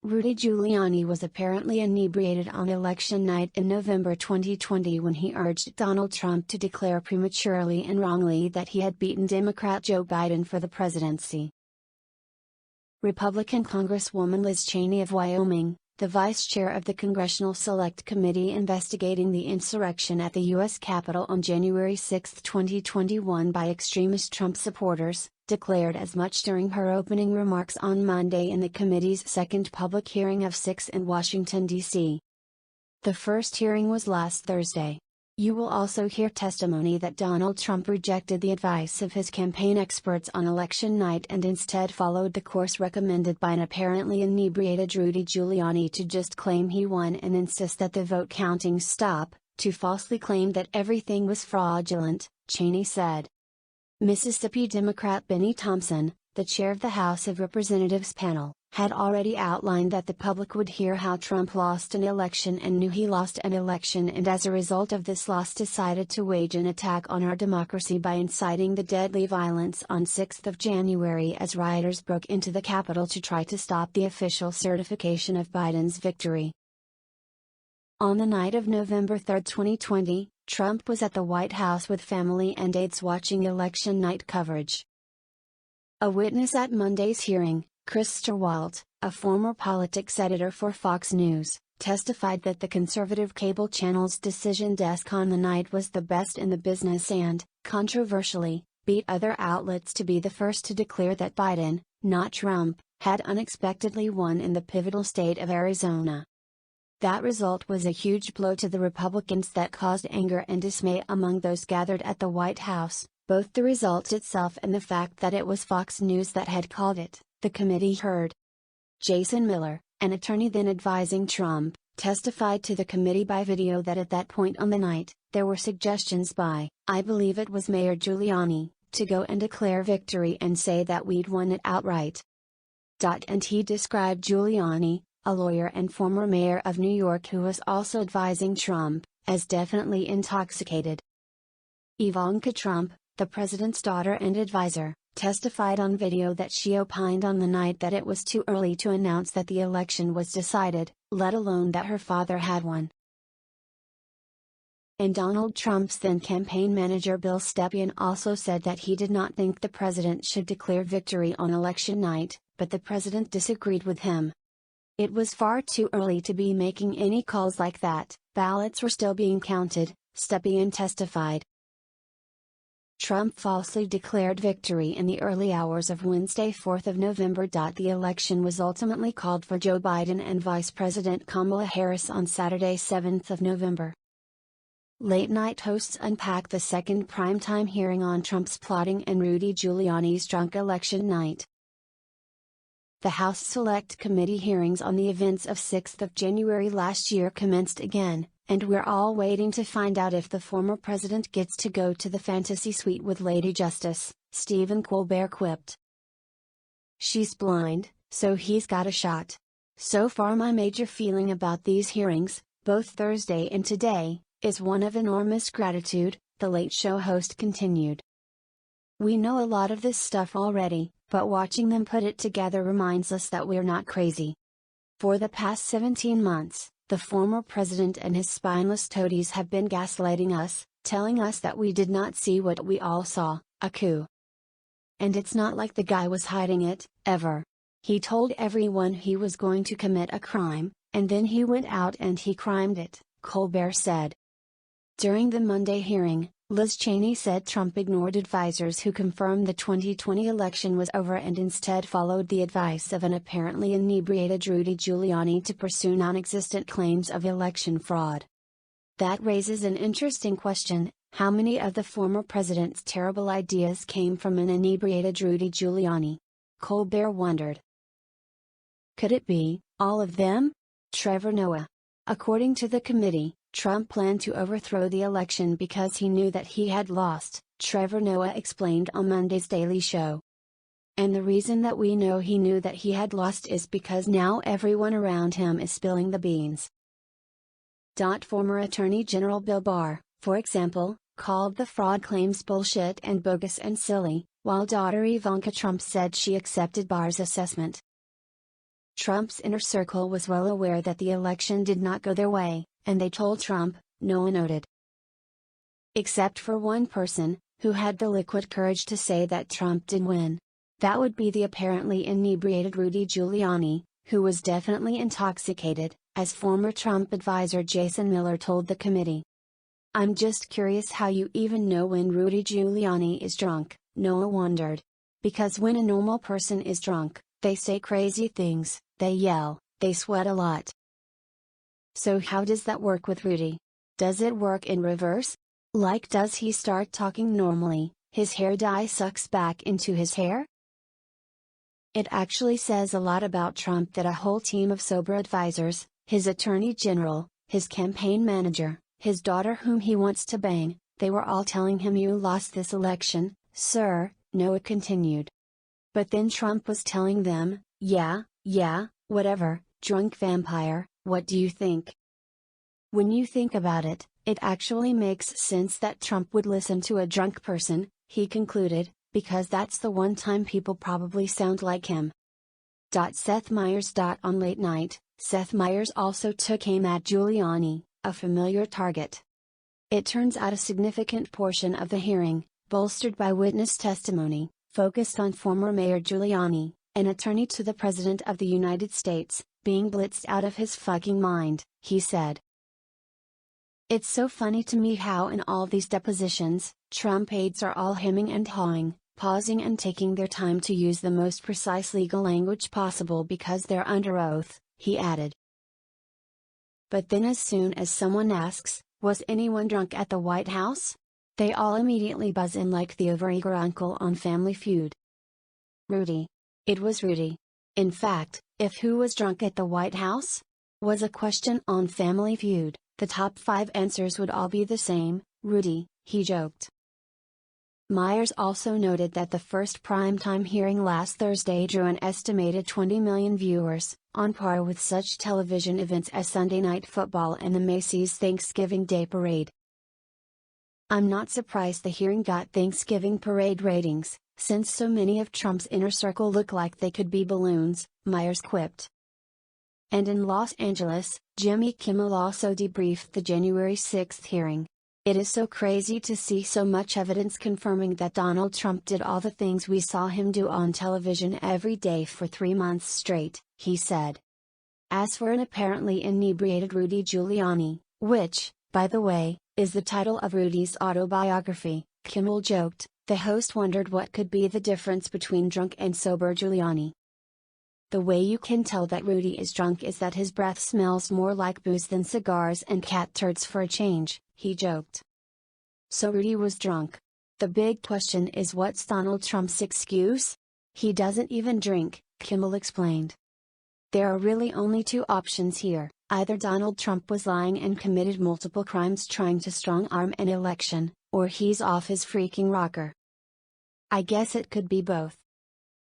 Rudy Giuliani was apparently inebriated on election night in November 2020 when he urged Donald Trump to declare prematurely and wrongly that he had beaten Democrat Joe Biden for the presidency. Republican Congresswoman Liz Cheney of Wyoming, the vice chair of the Congressional Select Committee investigating the insurrection at the U.S. Capitol on January 6, 2021 by extremist Trump supporters, declared as much during her opening remarks on Monday in the committee's second public hearing of 6 in Washington, D.C. The first hearing was last Thursday. You will also hear testimony that Donald Trump rejected the advice of his campaign experts on election night and instead followed the course recommended by an apparently inebriated Rudy Giuliani to just claim he won and insist that the vote counting stop, to falsely claim that everything was fraudulent, Cheney said. Mississippi Democrat Benny Thompson, the chair of the House of Representatives panel, had already outlined that the public would hear how Trump lost an election and knew he lost an election, and as a result of this loss decided to wage an attack on our democracy by inciting the deadly violence on 6 January as rioters broke into the Capitol to try to stop the official certification of Biden's victory. On the night of November 3, 2020, Trump was at the White House with family and aides watching election night coverage. A witness at Monday's hearing, Chris Sturwalt, a former politics editor for Fox News, testified that the conservative cable channel's decision desk on the night was the best in the business and, controversially, beat other outlets to be the first to declare that Biden, not Trump, had unexpectedly won in the pivotal state of Arizona. That result was a huge blow to the Republicans that caused anger and dismay among those gathered at the White House, both the result itself and the fact that it was Fox News that had called it, the committee heard. Jason Miller, an attorney then advising Trump, testified to the committee by video that at that point on the night, there were suggestions by, I believe it was Mayor Giuliani, to go and declare victory and say that we'd won it outright. And he described Giuliani, a lawyer and former mayor of New York who was also advising Trump, as definitely intoxicated. Ivanka Trump, the president's daughter and advisor, testified on video that she opined on the night that it was too early to announce that the election was decided, let alone that her father had won. And Donald Trump's then campaign manager Bill Stepien also said that he did not think the president should declare victory on election night, but the president disagreed with him. It was far too early to be making any calls like that, ballots were still being counted, Stepien testified. Trump falsely declared victory in the early hours of Wednesday, 4 November. The election was ultimately called for Joe Biden and Vice President Kamala Harris on Saturday, 7 November. Late-night hosts unpack the second primetime hearing on Trump's plotting and Rudy Giuliani's drunk election night. The House Select Committee hearings on the events of 6 January last year commenced again, and we're all waiting to find out if the former president gets to go to the fantasy suite with Lady Justice, Stephen Colbert quipped. She's blind, so he's got a shot. So far my major feeling about these hearings, both Thursday and today, is one of enormous gratitude, the Late Show host continued. We know a lot of this stuff already, but watching them put it together reminds us that we're not crazy. For the past 17 months, the former president and his spineless toadies have been gaslighting us, telling us that we did not see what we all saw, a coup. And it's not like the guy was hiding it, ever. He told everyone he was going to commit a crime, and then he went out and he crimed it, Colbert said. During the Monday hearing, Liz Cheney said Trump ignored advisors who confirmed the 2020 election was over and instead followed the advice of an apparently inebriated Rudy Giuliani to pursue non-existent claims of election fraud. That raises an interesting question: how many of the former president's terrible ideas came from an inebriated Rudy Giuliani? Colbert wondered. Could it be all of them? Trevor Noah. According to the committee, Trump planned to overthrow the election because he knew that he had lost, Trevor Noah explained on Monday's Daily Show. And the reason that we know he knew that he had lost is because now everyone around him is spilling the beans. Former Attorney General Bill Barr, for example, called the fraud claims bullshit and bogus and silly, while daughter Ivanka Trump said she accepted Barr's assessment. Trump's inner circle was well aware that the election did not go their way, and they told Trump, no one noted. Except for one person, who had the liquid courage to say that Trump did win. That would be the apparently inebriated Rudy Giuliani, who was definitely intoxicated, as former Trump advisor Jason Miller told the committee. "I'm just curious how you even know when Rudy Giuliani is drunk," Noah wondered. "Because when a normal person is drunk, they say crazy things, they yell, they sweat a lot. So how does that work with Rudy? Does it work in reverse? Like, does he start talking normally, his hair dye sucks back into his hair?" It actually says a lot about Trump that a whole team of sober advisors, his attorney general, his campaign manager, his daughter whom he wants to bang, they were all telling him, "You lost this election, sir," Noah continued. But then Trump was telling them, yeah, whatever, drunk vampire, what do you think?" When you think about it, it actually makes sense that Trump would listen to a drunk person, he concluded, because that's the one time people probably sound like him. Seth Meyers. On late night, Seth Meyers also took aim at Giuliani, a familiar target. It turns out a significant portion of the hearing, bolstered by witness testimony, focused on former Mayor Giuliani, an attorney to the President of the United States, being blitzed out of his fucking mind, he said. "It's so funny to me how in all these depositions, Trump aides are all hemming and hawing, pausing and taking their time to use the most precise legal language possible because they're under oath," he added. But then as soon as someone asks, "Was anyone drunk at the White House?" they all immediately buzz in like the overeager uncle on Family Feud. Rudy. It was Rudy. In fact, if "who was drunk at the White House?" was a question on Family Feud, the top 5 answers would all be the same: Rudy, he joked. Myers also noted that the first primetime hearing last Thursday drew an estimated 20 million viewers, on par with such television events as Sunday Night Football and the Macy's Thanksgiving Day Parade. "I'm not surprised the hearing got Thanksgiving parade ratings, since so many of Trump's inner circle look like they could be balloons," Myers quipped. And in Los Angeles, Jimmy Kimmel also debriefed the January 6 hearing. "It is so crazy to see so much evidence confirming that Donald Trump did all the things we saw him do on television every day for 3 months straight," he said. As for an apparently inebriated Rudy Giuliani, which, by the way, is the title of Rudy's autobiography, Kimmel joked, the host wondered what could be the difference between drunk and sober Giuliani. "The way you can tell that Rudy is drunk is that his breath smells more like booze than cigars and cat turds for a change," he joked. So Rudy was drunk. The big question is, what's Donald Trump's excuse? He doesn't even drink, Kimmel explained. There are really only 2 options here: either Donald Trump was lying and committed multiple crimes trying to strong-arm an election, or he's off his freaking rocker. I guess it could be both.